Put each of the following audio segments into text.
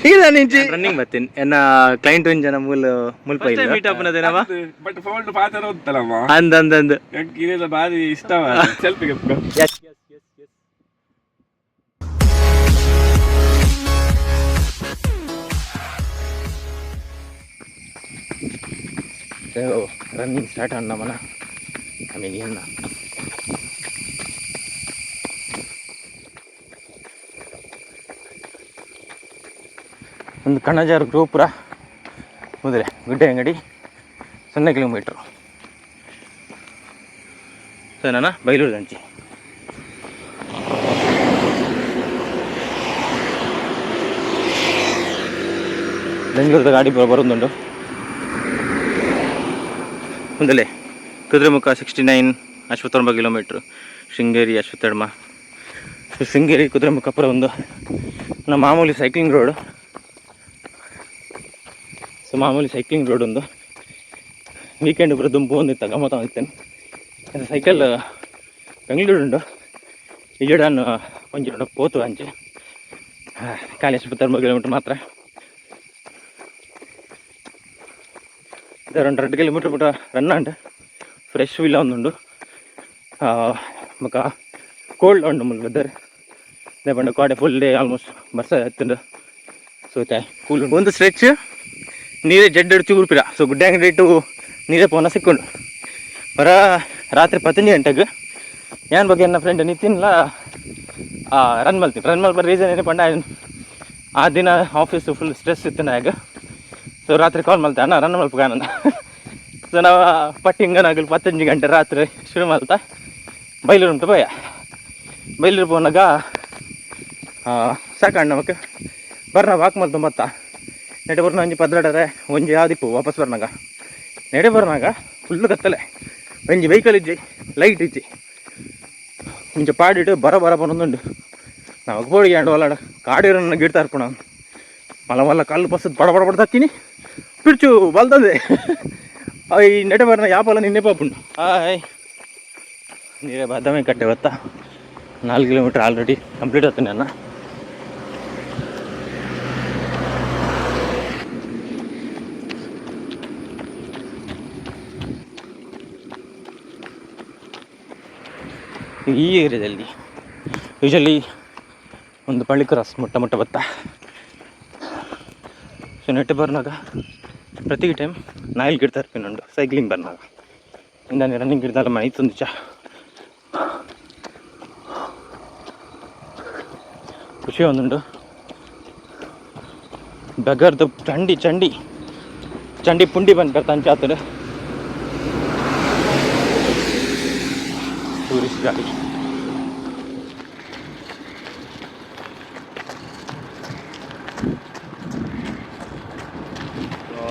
ಇಲ್ಲ ನಿಂಚಿ ರನ್ನಿಂಗ್ ಬರ್ತೀನಿ ಎನ್ನ ಕ್ಲೈಂಟ್ ಒಂಜನ ಮುಲ್ಪ ಇಲ್ಲ ಮೀಟ್ ಅಪ್ಪನದೇನವ ಬಟ್ ಫೋನ್ ಪಾತ್ರ ಹೋಗ್ತಲ್ಲಮ್ಮ ಅಂದಂದಂದು ಇದೆಲ್ಲ ಭಾರಿ ಇಷ್ಟವ ಸೆಲ್ಫಿಗೆ ರನ್ನಿಂಗ್ ಸ್ಟಾರ್ಟ್ ಅಣ್ಣ ಮನ ಆಮೇಲೆ ಏನ ಒಂದು ಕಣಜಾರು ಗೋಪುರ ಮುದ್ರೆ ಗುಡ್ಡೆ ಅಂಗಡಿ 0 ಕಿಲೋಮೀಟ್ರು ಸೊ ನಾನು ಬೈಲೂರು ದಂಚಿ ಬೆಂಗಳೂರದ ಗಾಡಿ ಬರೋದುಂಟು ಮುಂದಲೇ ಕುದುರೆಮುಖ 69 59 ಕಿಲೋಮೀಟ್ರು ಶೃಂಗೇರಿ ಅಶ್ವತ್ಥರ್ಮ ಶೃಂಗೇರಿ ಕುದುರೆಮುಖ ಪುರ ಒಂದು ನಮ್ಮ ಮಾಮೂಲಿ ಸೈಕ್ಲಿಂಗ್ ರೋಡು ಸೊ ಮಾಮೂಲಿ ಸೈಕ್ಲಿಂಗ್ ರೋಡ್ ಒಂದು ವೀಕೆಂಡ್ ಪುರ ದುಂಪು ಒಂದಿತ್ತ ಗಮ್ಮತ್ತ ಹೋಗ್ತೇನೆ ಸೈಕಲ್ ಬೆಂಗಳೂರು ಉಂಟು ಈಗ ನಾನು ಕೊಂಚ ಪೋತು ಅಂಚೆ ಖಾಲಿ 59 ಕಿಲೋಮೀಟ್ರ್ ಮಾತ್ರ 2 ಕಿಲೋಮೀಟ್ರ್ ಬಿಟ್ಟು ರನ್ ಉಂಟು ಫ್ರೆಶ್ ಇಲ್ಲ ಒಂದುಂಡು ಮಕ್ಕ ಕೋಲ್ಡ್ ಉಂಟು ಮುಲ್ ವೆದರ್ ಇದೇ ಪಂಡ ಕಾಡೆ ಫುಲ್ ಡೇ ಆಲ್ಮೋಸ್ಟ್ ಬರ್ಸ ಎತ್ತುಂಡು ಸೋತೆ ಕೂಲ್ ಒಂದು ಸ್ಟ್ರೆಚ್ ನೀರೇ ಜಡ್ಡು ಚೂರ್ಪಿರ ಸೊ ಗುಡ್ಡೆ ಅಂಗಡಿ ಇಟ್ಟು ನೀರೇ ಪೋನ ಸಿಕ್ಕೊಂಡು ಬರ ರಾತ್ರಿ 10 ಗಂಟೆಗೆ ಏನು ಬಗ್ಗೆ ನನ್ನ ಫ್ರೆಂಡ್ ನಿತಿನ್ಲ ರನ್ ಮಲ್ಪರ ರೀಸನ್ ಏನೇ ಪಂಡ ಆ ದಿನ ಆಫೀಸು ಫುಲ್ ಸ್ಟ್ರೆಸ್ ಇತ್ತು ನಾಗ ಸೊ ರಾತ್ರಿ ಕಾಲ್ ಮಲ್ತೆ ಅಣ್ಣ ರನ್ ಮಲ್ಪಗಾನಂದ ಸೊ ನಾವು ಪಟ್ಟಿಂಗನಾಗಲಿ 15 ಗಂಟೆ ರಾತ್ರಿ ಶುರು ಮಲ್ತಾ ಬೈಲೂರು ಉಂಟು ಬೈಲೂರು ಪೋನಾಗ ಸಾಕಣ್ಣ ನಮಗೆ ಬರ್ನ ವಾಕ್ ಮಲ್ತು ಮತ್ತ ನೆಡೆ ಬರ್ನ ಒಂಜಿ ಪದ್ರಾಡರೆ ಒಂಜಿ ಯಾವ್ದಿಪ್ಪು ವಾಪಸ್ ಬರ್ನಾಗ ನೆಡೆ ಬರ್ನಾಗ ಫುಲ್ಲು ಕತ್ತಲೆ ಒಂಜಿ ವೆಹಿಕಲ್ ಇಜ್ಜಿ ಲೈಟ್ ಇಜ್ಜಿ ಇಂಚ ಪಾಡಿಟ್ಟು ಬರ ಬಂದೊಂದುಂಡು ನಾವು ಬೋಡಿಗೆ ಅಂಡು ಅಲ್ಲಾಡ ಕಾಡಿರೋನ್ನ ಗಿಡ್ತಾ ಇರ್ಪಣ ಮಲ್ಲ ಕಲ್ಲು ಪಸದ್ ಬಡ ತಕ್ಕಿನಿ ಪಿಡ್ಚು ಬಲ್ತಂದೆ ಈ ನೆಡೆ ಬರ್ನ ಯಾಪಲ್ಲ ನಿನ್ನೆ ಪಾಪುಂಡು ನೀರೇ ಬಾದಾಮಿ ಕಟ್ಟೆ ಗೊತ್ತಾ 4 ಕಿಲೋಮೀಟ್ರ್ ಆಲ್ರೆಡಿ ಕಂಪ್ಲೀಟ್ ಆಗ್ತೀನಿ ನಾನು ಈ ಏರಿಯಾದಲ್ಲಿ ಯೂಶಲಿ ಒಂದು ಪಳ್ಳಿ ಕ್ರಾಸ್ ಮೊಟ್ಟ ಬತ್ತ ಸೊ ನೆಟ್ಟೆ ಬರ್ನಾಗ ಪ್ರತಿ ಟೈಮ್ ನಾಯಿಲ್ ಗಿಡ್ತಾ ಇರ್ತೀನುಂಡು ಸೈಕ್ಲಿಂಗ್ ಬರ್ನಾಗ ಇಂದಾನೆ ರನ್ನಿಂಗ್ ಗಿಡ್ದಲ್ಲ ಮೈತೊಂದು ಖುಷಿ ಒಂದುಂಡು ಬೆಗರ್ದು ಚಂಡಿ ಪುಂಡಿ ಬಂದು ಬರ್ತಾನೆ ಆತದ ಟೂರಿಸ್ಟ್ ಗಾಡಿ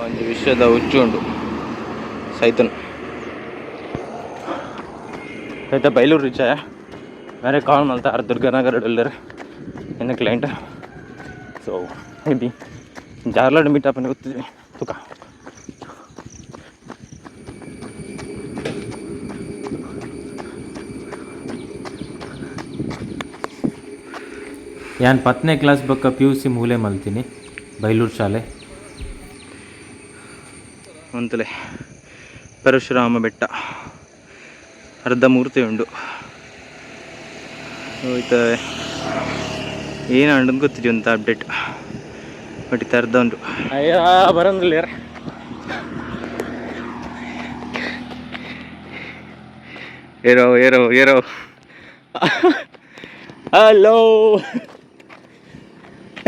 ಒಂದು ವಿಷಯದ ಹುಚ್ಚು ಉಂಟು ಸೈತನ್ ಬೈಲೂರು ರೀಚ ಬೇರೆ ಕಾಲ್ ಮಾಡ್ತಾರೆ ದುರ್ಗಾನಗರ ಎಲ್ಲರ ಇನ್ನು ಕ್ಲೈಂಟ್ ಸೊ ಇದು ಜಾರ್ಲಾಡ್ ಮೀಟ್ ಅಪ್ಪನಿಗೆ ಗೊತ್ತಿದೆ ತುಕ ಯಾನ್ 10ನೇ ಕ್ಲಾಸ್ ಬಕ್ಕ PUC ಮೂಲೆ ಮಲ್ತೀನಿ ಬೈಲೂರು ಶಾಲೆ ಅಂತಲೇ ಪರಶುರಾಮ ಬೆಟ್ಟ ಅರ್ಧ ಮೂರ್ತಿ ಉಂಡು ಹೋಯ್ತು ಏನು ಅಂಡು ಗೊತ್ತಿದ್ವಿ ಅಂತ ಅಪ್ಡೇಟ್ ಬಟ್ ಇದು ಅರ್ಧ ಉಂಟು ಅಯ್ಯ ಬರಂಗಿಲ್ಲ ಯಾರ ಏರೋ ಹಲೋ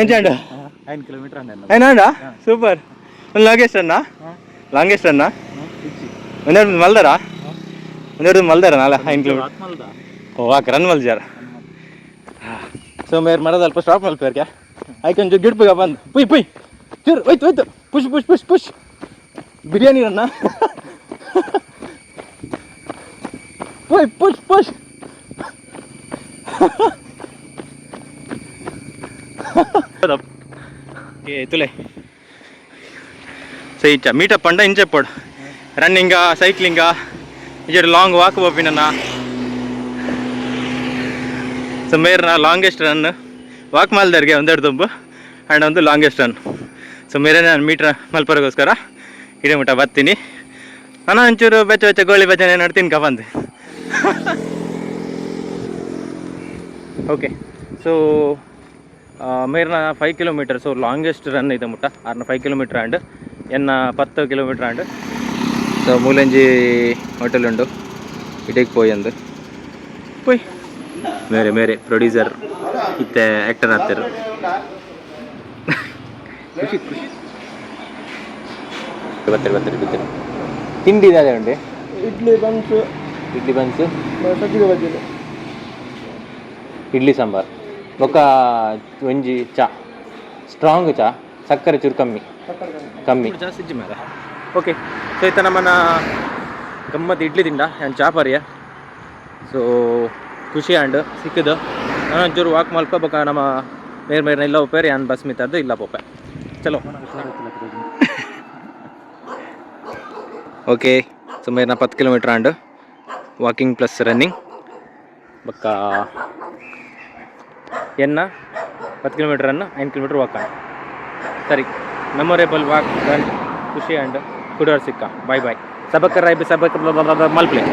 ಎಂಚಂಡ 9 ಕಿಲೋಮೀಟರ್ ಏನಾಂಡ ಸೂಪರ್ ಲಾಂಗೆಸ್ಟ್ ಅನ್ನ ಒಂದೆರಡು ಮಲ್ದಾರ ನಾಳೆ 9 ಕಿಲೋಮೀಟರ್ ಓ ಆಕೆ ರನ್ ಮಲ್ಜಾರ ಸೊ ಮೇರ್ ಮರದ ಅಲ್ಪ ಸ್ಟಾಪ್ ಮಲ್ಪೇರ್ಗೆ ಆಯ್ಕೊಂಚು ಗಿಡ್ಪಿಗ ಬಂದು ಪುಯ್ ಚೂರು ಹೋಯ್ತು ಪುಷ್ ಬಿರಿಯಾನಿ ರನ್ನ ಪುಷ್ ತುಲೆ ಸೊ ಈಚ ಮೀಟಪ್ ಪಂಡ ಇಂಚೆ ಪೋಡು ರನ್ನಿಂಗಾ ಸೈಕ್ಲಿಂಗಾ ಇಜರು ಲಾಂಗ್ ವಾಕ್ ಬೋಪಿನ ಸೊ ಮೇರ್ನ ಲಾಂಗೆಸ್ಟ್ ರನ್ ವಾಕ್ ಮಾಲ್ದರ್ಗೆ ಒಂದೆರಡು ತುಂಬು ಆ್ಯಂಡ್ ಒಂದು ಲಾಂಗೆಸ್ಟ್ ರನ್. ಸೊ ಮೇರೆ ನಾನು ಮೀಟ್ರ್ ಮಲ್ಪರಿಗೋಸ್ಕರ ಇಡೀ ಮುಟ ಬರ್ತೀನಿ. ನಾನು ಒಂಚೂರು ಬೆಚ್ಚ ಗೋಳಿ ಬಜ್ಜನೆ ನೋಡ್ತೀನಿ ಬಂದು. ಓಕೆ, ಸೊ ಮೇರ್ನ 5 ಕಿಲೋಮೀಟರ್. ಸೊ ಲಾಂಗೆಸ್ಟ್ ರನ್ ಇದೆ ಮುಟ್ಟ ಆರ್ನ 5 ಕಿಲೋಮೀಟರ್ ಆಂಡ್ ಎನ್ನ 10 ಕಿಲೋಮೀಟರ್ ಆಂಡ್. ಸೊ ಮೂಲಂಜಿ ಹೋಟೆಲ್ ಉಂಡು ಇಡೀಗೆ ಪೋಯ್ ಅಂದು ಪೋಯ್ ಮೇರೆ ಪ್ರೊಡ್ಯೂಸರ್ ಇತ್ತೆ ಆ್ಯಕ್ಟರ್ ಆಗ್ತಾರೆ. ಖುಷಿ ಬರ್ತಾರೆ ತಿಂಡಿ ಇದೆ ಉಂಡೆ ಇಡ್ಲಿ ಬನ್ಸು ಇಡ್ಲಿ ಸಾಂಬಾರ್ ಬೊಕ್ಕ ಒಂಜಿ ಚಾ ಸ್ಟ್ರಾಂಗ್ ಚಾ ಸಕ್ಕರೆ ಚೂರು ಕಮ್ಮಿ ಚಾ ಸಿಜ್ಜಿ ಮೇಲೆ. ಓಕೆ, ಸೊ ಇತ್ತ ನಮ್ಮನ್ನ ಗಮ್ಮತ್ತು ಇಡ್ಲಿ ತಿಂಡ ಆ್ಯಂಡ್ ಚಾ ಪಾರಿಯ. ಸೊ ಖುಷಿ ಆ್ಯಂಡ್ ಸಿಕ್ಕಿದ್ದು ನಾನು ಒಂಚೂರು ವಾಕ್ ಮಲ್ಪ ಬೊಕ್ಕ ನಮ್ಮ ಮೇರ್ನ ಇಲ್ಲ ಒಪ್ಪೇರಿ ಆ್ಯಂಡ್ ಬಸ್ ಮಿತ್ತದ್ದು ಇಲ್ಲ ಪೋಪೆ ಚಲೋ. ಓಕೆ, ಸೊ ಮೇರ್ನ 10 kilometre and walking plus running ಬೊಕ್ಕ ಎನ್ನ 10 kilometre run 9 kilometre walk and ಸರಿ ಮೆಮೊರೇಬಲ್ ವಾಕ್ ರನ್ ಖುಷಿ ಆ್ಯಂಡ್ ಕುಡೋರ್ ಸಿಕ್ಕ. ಬಾಯ್ ಸಬಕರ್ ಮಲ್ಪ್ಲೆ.